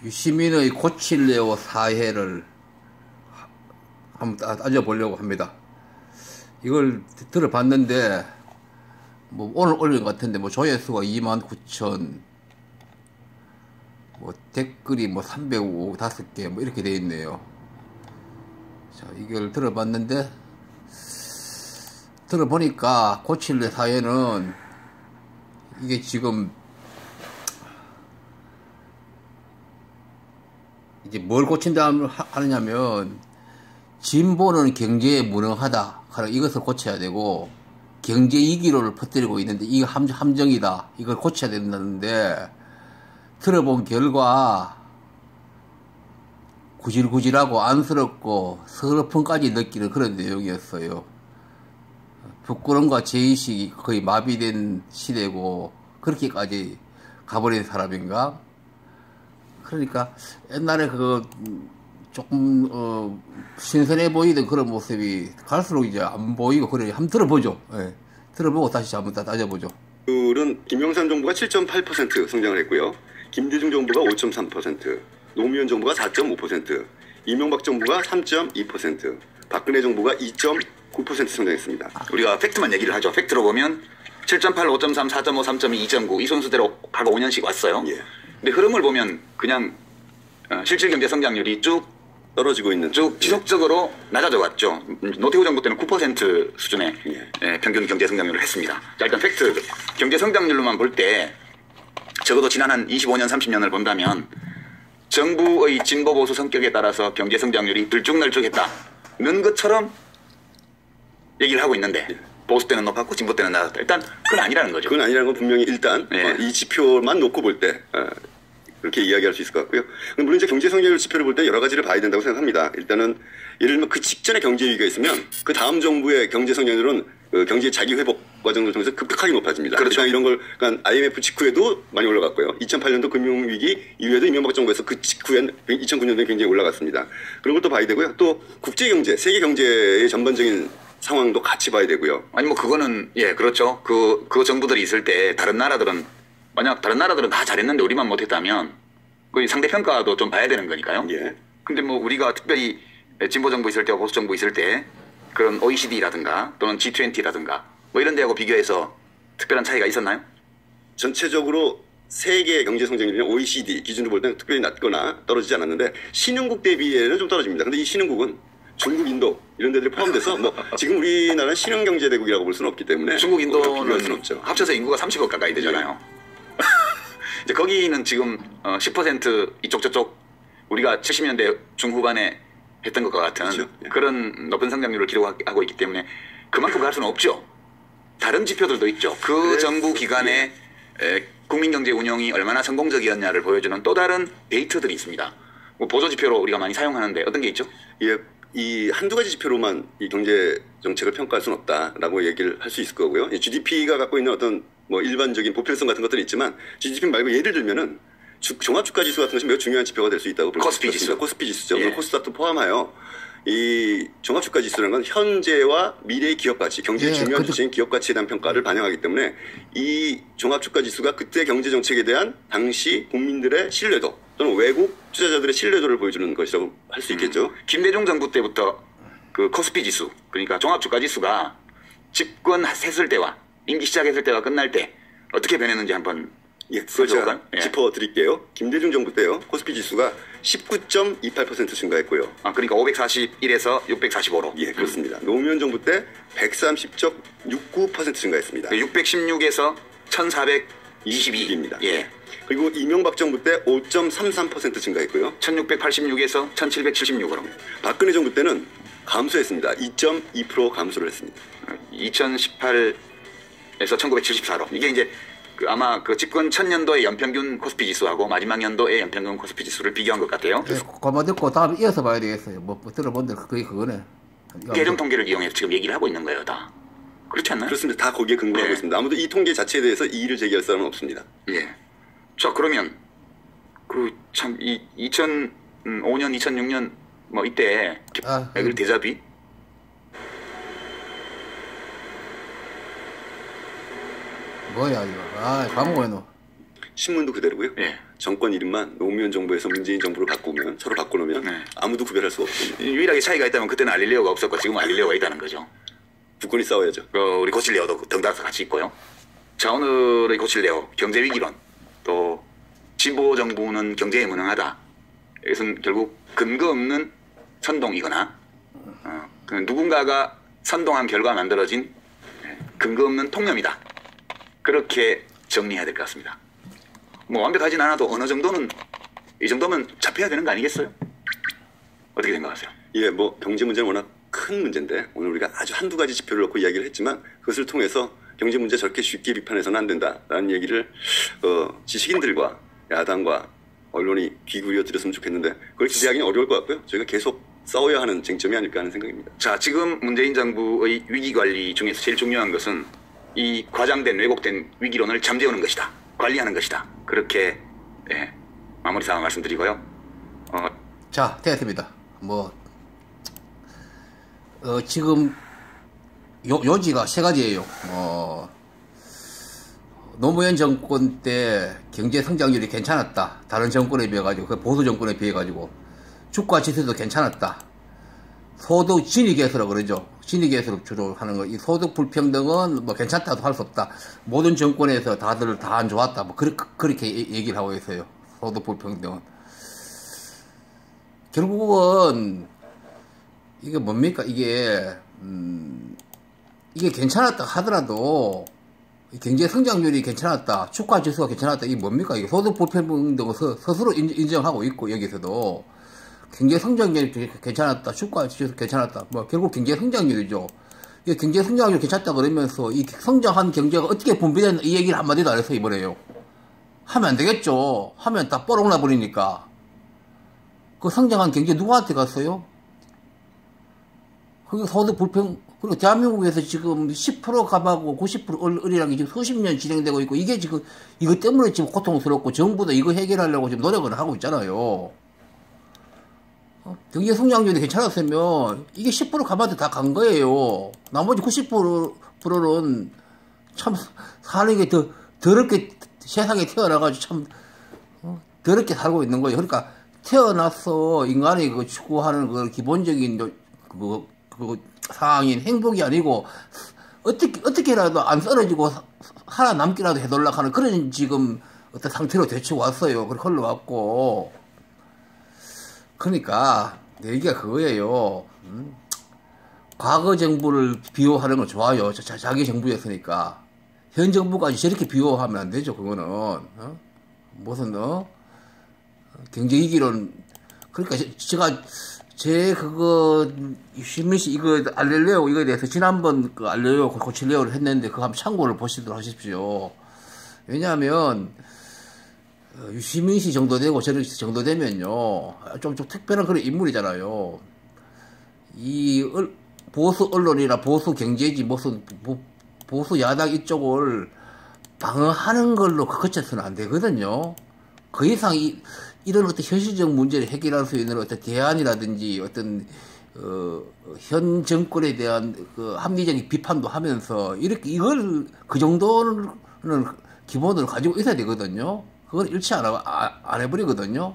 유시민의 고칠래요 사회를 한번 따져보려고 합니다. 이걸 들어봤는데 뭐 오늘 올린 것 같은데 뭐 조회수가 29,000, 뭐 댓글이 뭐 305개 뭐 이렇게 돼 있네요. 자, 이걸 들어봤는데 들어보니까 고칠래 사회는 이게 지금 이제 뭘 고친다 하느냐면 진보는 경제에 무능하다. 이것을 고쳐야 되고 경제 이기로를 퍼뜨리고 있는데 이거 함정이다. 이걸 고쳐야 된다는데 들어본 결과 구질구질하고 안쓰럽고 서글픔까지 느끼는 그런 내용이었어요. 부끄러움과 죄의식이 거의 마비된 시대고 그렇게까지 가버린 사람인가? 그러니까 옛날에 그 조금 신선해 보이던 그런 모습이 갈수록 이제 안 보이고 그래. 한번 들어보죠. 예. 들어보고 다시 한번 따져보죠. 은 김영삼 정부가 7.8% 성장을 했고요. 김대중 정부가 5.3%, 노무현 정부가 4.5%, 이명박 정부가 3.2%, 박근혜 정부가 2.9% 성장했습니다. 우리가 팩트만 얘기를 하죠. 팩트로 보면 7.8, 5.3, 4.5, 3.2, 2.9 이 순서대로 과거 5년씩 왔어요. 예. 근데 흐름을 보면 그냥 실질 경제 성장률이 쭉 떨어지고 있는 쭉 지속적으로 낮아져 왔죠. 노태우 정부 때는 9% 수준의 평균 경제 성장률을 했습니다. 자, 일단 팩트 경제 성장률로만 볼 때 적어도 지난 한 25년, 30년을 본다면 정부의 진보 보수 성격에 따라서 경제 성장률이 들쭉날쭉했다는 것처럼 얘기를 하고 있는데 보수 때는 높았고 진보 때는 낮았다. 일단 그건 아니라는 거죠. 그건 아니라는 건 분명히 일단 이 지표만 놓고 볼 때 그렇게 이야기할 수 있을 것 같고요. 물론 이제 경제 성장률 지표를 볼 때 여러 가지를 봐야 된다고 생각합니다. 일단은 예를 들면 그 직전에 경제 위기가 있으면 그 다음 정부의 경제 성장률은 경제 자기 회복 과정을 통해서 급격하게 높아집니다. 그렇죠. 이런 걸 그러니까 IMF 직후에도 많이 올라갔고요. 2008년도 금융위기 이후에도 이명박 정부에서 그 직후엔 2009년도에 굉장히 올라갔습니다. 그런 것도 봐야 되고요. 또 국제 경제, 세계 경제의 전반적인 상황도 같이 봐야 되고요. 아니 뭐 그거는 예 그렇죠. 그 정부들이 있을 때 다른 나라들은 만약 다른 나라들은 다 잘했는데 우리만 못했다면 그 상대평가도 좀 봐야 되는 거니까요. 예. 근데 뭐 우리가 특별히 진보 정부 있을 때와 보수 정부 있을 때 그런 OECD라든가 또는 G20라든가 뭐 이런 데하고 비교해서 특별한 차이가 있었나요? 전체적으로 세계 경제 성장률이 OECD 기준으로 볼 때는 특별히 낮거나 떨어지지 않았는데 신흥국 대비에는 좀 떨어집니다. 근데 이 신흥국은 중국, 인도 이런 데들이 포함돼서 뭐 지금 우리나라는 신흥 경제 대국이라고 볼 수는 없기 때문에 중국, 인도는 수는 없죠. 합쳐서 인구가 30억 가까이 되잖아요. 이제 거기는 지금 10% 이쪽 저쪽 우리가 70년대 중후반에 했던 것과 같은 그렇죠. 그런 높은 성장률을 기록하고 있기 때문에 그만큼 갈 수는 없죠. 다른 지표들도 있죠. 그 정부 기간에 국민경제 운영이 얼마나 성공적이었냐를 보여주는 또 다른 데이터들이 있습니다. 뭐 보조 지표로 우리가 많이 사용하는데 어떤 게 있죠? 예, 이 한두 가지 지표로만 이 경제 정책을 평가할 수는 없다라고 얘기를 할 수 있을 거고요. GDP가 갖고 있는 어떤 뭐 일반적인 보편성 같은 것들이 있지만 GDP 말고 예를 들면은 종합주가지수 같은 것이 매우 중요한 지표가 될 수 있다고 볼 수 있습니다. 코스피 지수. 코스피 지수죠. 예. 코스닥도 포함하여 이 종합주가지수라는 건 현재와 미래의 기업가치, 경제의 중요한 주체인 기업가치에 대한 평가를 반영하기 때문에 이 종합주가지수가 그때 경제정책에 대한 당시 국민들의 신뢰도 또는 외국 투자자들의 신뢰도를 보여주는 것이라고 할 수 있겠죠. 김대중 정부 때부터 그 코스피 지수 그러니까 종합주가지수가 집권했을 때와 임기 시작했을 때와 끝날 때 어떻게 변했는지 한번 예, 그걸 제가 예. 짚어드릴게요. 김대중 정부 때요. 코스피 지수가 19.28% 증가했고요. 아, 그러니까 541에서 645로. 예, 그렇습니다. 노무현 정부 때 130.69% 증가했습니다. 616에서 1422입니다. 예. 그리고 이명박 정부 때 5.33% 증가했고요. 1686에서 1776으로. 박근혜 정부 때는 감소했습니다. 2.2% 감소를 했습니다. 2018에서 1974로. 이게 이제 아마 그 집권 1000년도의 연평균 코스피 지수하고 마지막 연도의 연평균 코스피 지수를 비교한 것 같아요. 그만 듣고 다음에 이어서 봐야 되겠어요. 뭐 들어본데 그게 그거네. 계정 통계를 이용해서 지금 얘기를 하고 있는 거예요, 다. 그렇지 않나요? 그렇습니다. 다 거기에 근거하고 네. 있습니다. 아무도 이 통계 자체에 대해서 이의를 제기할 사람은 없습니다. 예. 자, 그러면 그 참 이 2005년, 2006년 뭐 이때 맥을 대자비 뭐야 이거? 아, 까먹어요 너. 신문도 그대로고요. 예. 정권 이름만 노무현 정부에서 문재인 정부로 바꾸면 서로 바꿔놓으면 네. 아무도 구별할 수가 없습니다. 유일하게 차이가 있다면 그때는 알릴레오가 없었고 지금은 알릴레오가 있다는 거죠. 국권이 싸워야죠. 우리 고칠레오도 덩달아서 같이 있고요. 자, 오늘의 고칠레오 경제위기론, 또 진보 정부는 경제에 무능하다. 이것은 결국 근거 없는 선동이거나 누군가가 선동한 결과 만들어진 근거 없는 통념이다. 그렇게 정리해야 될 것 같습니다. 뭐 완벽하진 않아도 어느 정도는 이 정도면 잡혀야 되는 거 아니겠어요? 어떻게 생각하세요? 예, 뭐 경제 문제는 워낙 큰 문제인데 오늘 우리가 아주 한두 가지 지표를 놓고 이야기를 했지만 그것을 통해서 경제 문제 저렇게 쉽게 비판해서는 안 된다라는 얘기를 지식인들과 야당과 언론이 귀 기울여 드렸으면 좋겠는데 그걸 기대하기는 어려울 것 같고요. 저희가 계속 싸워야 하는 쟁점이 아닐까 하는 생각입니다. 자, 지금 문재인 정부의 위기관리 중에서 제일 중요한 것은 이 과장된 왜곡된 위기론을 잠재우는 것이다. 관리하는 것이다. 그렇게 마무리 상황 말씀드리고요. 자, 됐습니다. 지금 요지가 세 가지예요. 노무현 정권 때 경제 성장률이 괜찮았다. 다른 정권에 비해 가지고 보수 정권에 비해 가지고 주가 지수도 괜찮았다. 소득 진위계수라고 그러죠. 진위계수를 주로 하는 거. 이 소득 불평등은 뭐 괜찮다도 할 수 없다. 모든 정권에서 다들 다 안 좋았다. 뭐 그렇게 얘기를 하고 있어요. 소득 불평등은. 결국은 이게 뭡니까? 이게 괜찮았다 하더라도 경제 성장률이 괜찮았다. 주가 지수가 괜찮았다. 이게 뭡니까? 이게 소득 불평등을 스스로 인정하고 있고 여기서도 경제 성장률이 괜찮았다. 주가 지수 괜찮았다. 뭐 결국 경제 성장률이죠. 이게 경제 성장률이 괜찮다 그러면서 이 성장한 경제가 어떻게 분배되는 이 얘기를 한마디도 안 해서 이번에요. 하면 안 되겠죠. 하면 다 뽀록 나버리니까. 그 성장한 경제 누구한테 갔어요? 그게 소득 그리고 대한민국에서 지금 10% 감하고 90% 을이라는 게 지금 수십 년 진행되고 있고, 이게 지금, 이것 때문에 지금 고통스럽고, 정부도 이거 해결하려고 지금 노력을 하고 있잖아요. 경제 성장률이 괜찮았으면, 이게 10% 감한테 다 간 거예요. 나머지 90%는 참, 사는 게 더럽게 세상에 태어나가지고 참, 더럽게 살고 있는 거예요. 그러니까, 태어나서 인간이 추구하는 그 기본적인, 상황인 행복이 아니고 어떻게라도 안 쓰러지고 살아남기라도 해달라고 하는 그런 지금 어떤 상태로 대충 왔어요. 그렇게 흘러왔고. 그러니까 내 얘기가 그거예요. 과거 정부를 비호하는 건 좋아요. 자기 정부였으니까. 현 정부까지 저렇게 비호하면 안 되죠. 그거는 무슨 경제위기론. 그러니까 제가 유시민씨 이거 알릴레오 이거에 대해서 지난번 그 알릴레오 고칠레오를 했는데 그거 한번 참고를 보시도록 하십시오. 왜냐하면 유시민씨 정도 되고 저런 정도 되면요 좀 특별한 그런 인물이잖아요. 이 보수 언론이나 보수 경제지 무슨 보수 야당 이쪽을 방어하는 걸로 그쳐서는 안 되거든요. 그 이상 이런 어떤 현실적 문제를 해결할 수 있는 어떤 대안이라든지 어떤 현 정권에 대한 그 합리적인 비판도 하면서 이렇게 이걸 그 정도는 기본으로 가지고 있어야 되거든요. 그걸 일치 안 해버리거든요.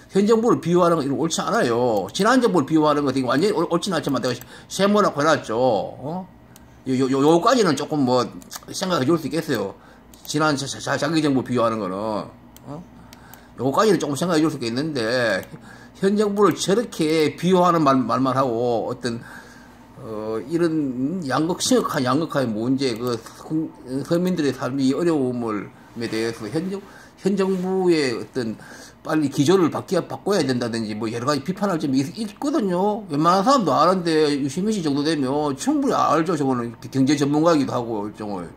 현 정부를 비호하는 건 이런 옳지 않아요. 지난 정부를 비호하는 거 되게 완전히 옳지는 않지만 내가 세모라고 해놨죠. 요까지는 조금 뭐 생각해 줄 수 있겠어요. 지난 자기 정부 비호하는 거는. 요거까지는 조금 생각해 줄 수 있는데, 현 정부를 저렇게 비호하는 말만 하고, 어떤, 이런 심각한 양극화의 문제, 서민들의 삶이 어려움에 대해서 현 정부의 어떤, 빨리 기조를 바꿔야 된다든지, 뭐 여러 가지 비판할 점이 있거든요. 웬만한 사람도 아는데, 유시민 씨 정도 되면 충분히 알죠. 저거는 경제 전문가이기도 하고, 일종의.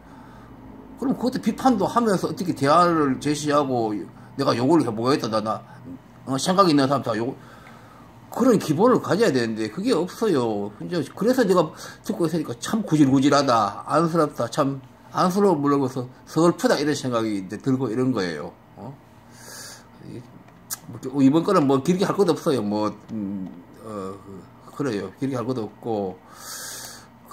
그럼 그것도 비판도 하면서 어떻게 대안을 제시하고, 내가 요걸 해보겠다. 생각 있는 사람 다 그런 기본을 가져야 되는데, 그게 없어요. 그래서 내가 듣고 있으니까 참 구질구질하다, 안쓰럽다, 참 안쓰러워 물러서 서글프다, 이런 생각이 들고 이런 거예요. 이번 거는 뭐 길게 할 것도 없어요. 그래요. 길게 할 것도 없고.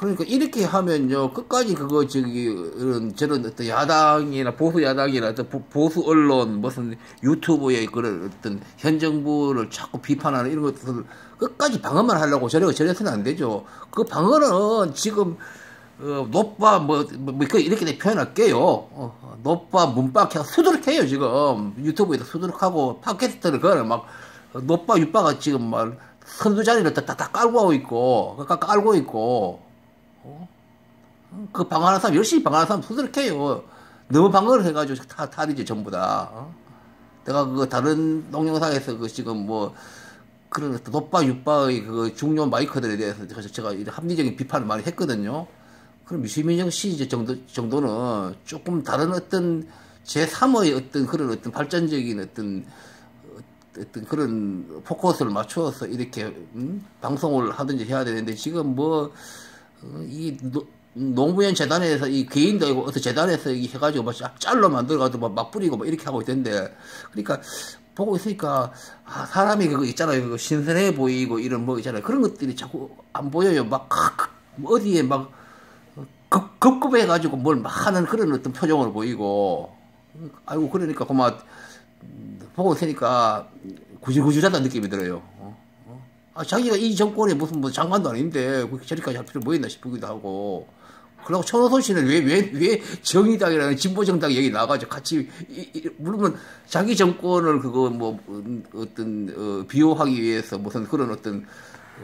그러니까 이렇게 하면요, 끝까지 그거 저런 어떤 야당이나 보수 야당이나 어떤 보수 언론 무슨 유튜브의 그런 어떤 현 정부를 자꾸 비판하는 이런 것들을 끝까지 방어만 하려고 저래서는 안 되죠. 그 방어는 지금 노빠 이렇게 표현할게요. 노빠 문빠 그냥 수두룩해요 지금. 유튜브에도 수두룩하고 팟캐스트를 그거는 막 노빠 육빠가 지금 막 선두 자리를 다 깔고 있고 그 방어하는 사람 열심히 방어하는 사람 수두룩해요. 너무 방어를 해가지고 탈이지 전부 다. 내가 그 다른 동영상에서 그 지금 뭐 그런 노빠 육빠의 그 중요 마이크들에 대해서 제가 합리적인 비판을 많이 했거든요. 그럼 유시민정 씨 정도는 조금 다른 어떤 제3의 어떤 그런 어떤 발전적인 어떤 그런 포커스를 맞추어서 이렇게 방송을 하든지 해야 되는데 지금 뭐 이 노무현 재단에서 이 개인도 아니고 어떤 재단에서 해가지고 막 짤로 만들어가지고 막 뿌리고 막 이렇게 하고 있던데 그러니까 보고 있으니까 사람이 그거 있잖아요. 그거 신선해 보이고 이런 뭐 있잖아요. 그런 것들이 자꾸 안 보여요. 막 어디에 막 급급해가지고 뭘 막 하는 그런 어떤 표정을 보이고 아이고 그러니까 그만 보고 있으니까 구질구질하다는 느낌이 들어요. 자기가 이 정권에 무슨 뭐 장관도 아닌데 저리까지 할 필요 뭐 있나 싶기도 하고 그리고 천호선 씨는 왜 정의당이라는 진보정당 얘기 나가지고 같이 물론 자기 정권을 그거 뭐 어떤 비호하기 위해서 무슨 그런 어떤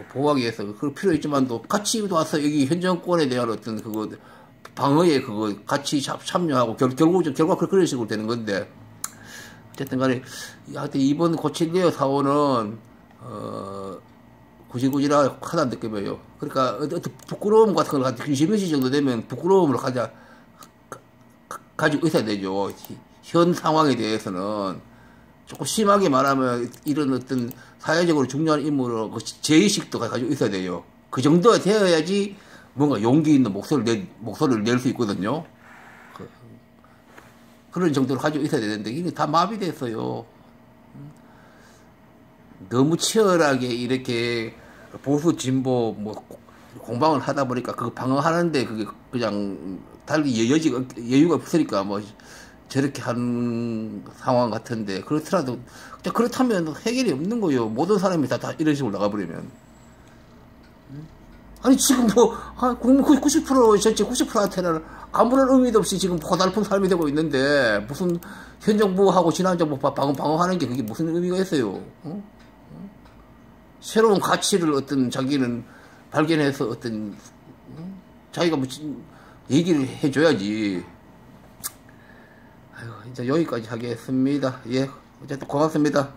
보호하기 위해서 그럴 필요 있지만도 같이 와서 여기 현 정권에 대한 어떤 그거 방어에 그거 같이 참여하고 결과 그런 식으로 되는 건데 어쨌든 간에 하여튼 이번 고칠레어 사원은 구질구질하다는 느낌이에요. 그러니까 어떤 부끄러움 같은 걸 가지고 유시민 씨 정도 되면 부끄러움을 가지고 있어야 되죠. 현 상황에 대해서는 조금 심하게 말하면 이런 어떤 사회적으로 중요한 인물로 제의식도 가지고 있어야 돼요. 그 정도가 되어야지 뭔가 용기 있는 목소리를 낼 수 있거든요. 그런 정도로 가지고 있어야 되는데 이게 다 마비됐어요. 너무 치열하게 이렇게 보수 진보 뭐 공방을 하다 보니까 그거 방어하는데 그게 그냥 달리 여유가 없으니까 뭐 저렇게 하는 상황 같은데 그렇다면 해결이 없는 거예요. 모든 사람이 다 이런 식으로 나가버리면. 아니 지금 뭐 국민 90% 전체 90%한테는 아무런 의미도 없이 지금 고달픈 삶이 되고 있는데 무슨 현 정부하고 지난 정부 방어하는 게 그게 무슨 의미가 있어요? 새로운 가치를 어떤 자기는 발견해서 어떤 자기가 무슨 얘기를 해줘야지. 아유, 이제 여기까지 하겠습니다. 예, 어쨌든 고맙습니다.